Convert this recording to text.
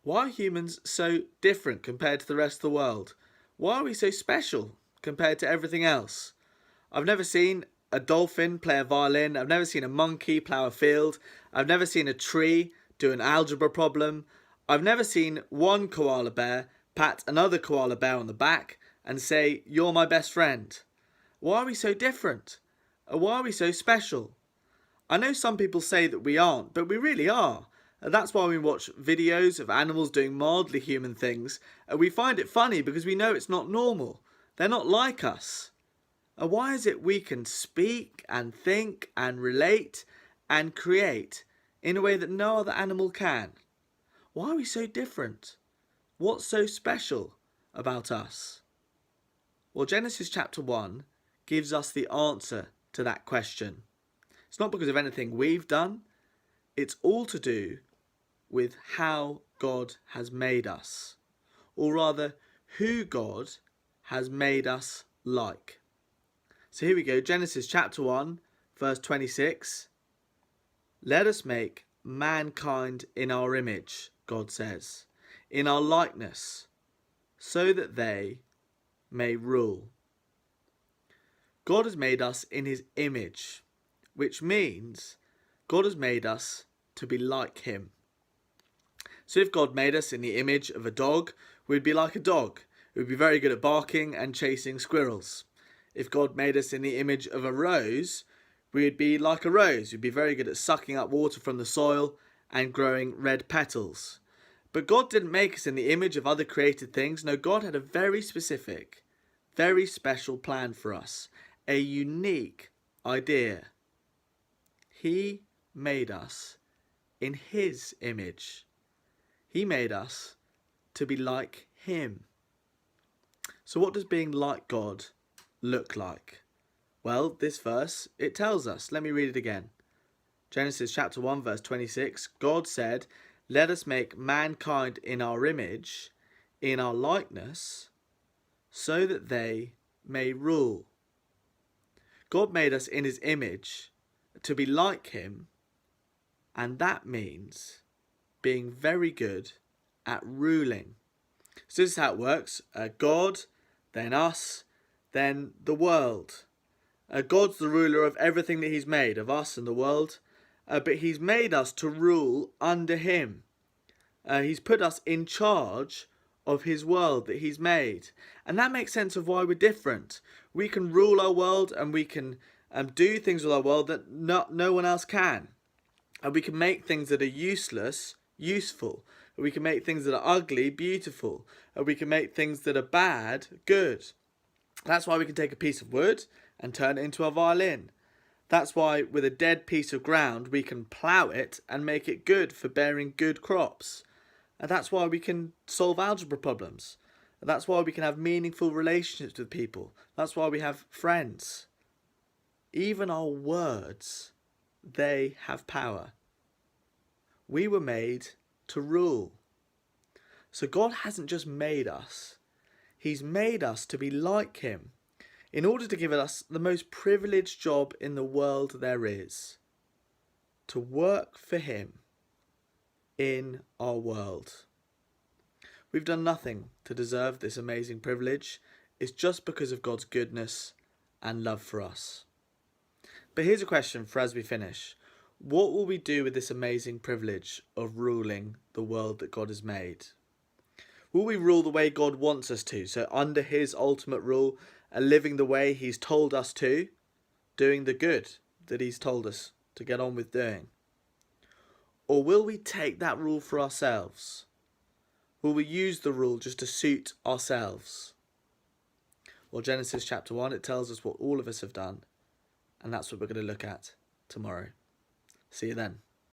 Why are humans so different compared to the rest of the world? Why are we so special compared to everything else? I've never seen a dolphin play a violin. I've never seen a monkey plough a field. I've never seen a tree do an algebra problem. I've never seen one koala bear pat another koala bear on the back and say, "You're my best friend." Why are we so different? Why are we so special? I know some people say that we aren't, but we really are. That's why we watch videos of animals doing mildly human things, and we find it funny because we know it's not normal. They're not like us. Why is it we can speak and think and relate and create in a way that no other animal can? Why are we so different? What's so special about us? Well, Genesis chapter 1 gives us the answer to that question. It's not because of anything we've done. It's all to do with how God has made us, or rather, who God has made us like. So here we go, Genesis chapter 1, verse 26. Let us make mankind in our image, God says, in our likeness, so that they may rule. God has made us in his image, which means God has made us to be like him. So if God made us in the image of a dog, we'd be like a dog. We'd be very good at barking and chasing squirrels. If God made us in the image of a rose, we'd be like a rose. We'd be very good at sucking up water from the soil and growing red petals. But God didn't make us in the image of other created things. No, God had a very specific, very special plan for us. A unique idea. He made us in his image. He made us to be like him. So what does being like God look like? Well, this verse, it tells us. Let me read it again. Genesis chapter 1 verse 26. God said, "Let us make mankind in our image, in our likeness, so that they may rule." God made us in his image to be like him, and that means being very good at ruling. So this is how it works. God, then us, then the world. God's the ruler of everything that he's made, of us and the world, but he's made us to rule under him. He's put us in charge of his world that he's made. And that makes sense of why we're different. We can rule our world and we can do things with our world that no one else can. And we can make things that are useless useful. We can make things that are ugly beautiful. And we can make things that are bad good. That's why we can take a piece of wood and turn it into a violin. That's why with a dead piece of ground we can plough it and make it good for bearing good crops. And that's why we can solve algebra problems. And that's why we can have meaningful relationships with people. That's why we have friends. Even our words, they have power. We were made to rule. So God hasn't just made us. He's made us to be like him in order to give us the most privileged job in the world there is. To work for him in our world. We've done nothing to deserve this amazing privilege. It's just because of God's goodness and love for us. But here's a question for as we finish. What will we do with this amazing privilege of ruling the world that God has made? Will we rule the way God wants us to? So under his ultimate rule, living the way he's told us to, doing the good that he's told us to get on with doing? Or will we take that rule for ourselves? Will we use the rule just to suit ourselves? Well, Genesis chapter 1, it tells us what all of us have done. And that's what we're going to look at tomorrow. See you then.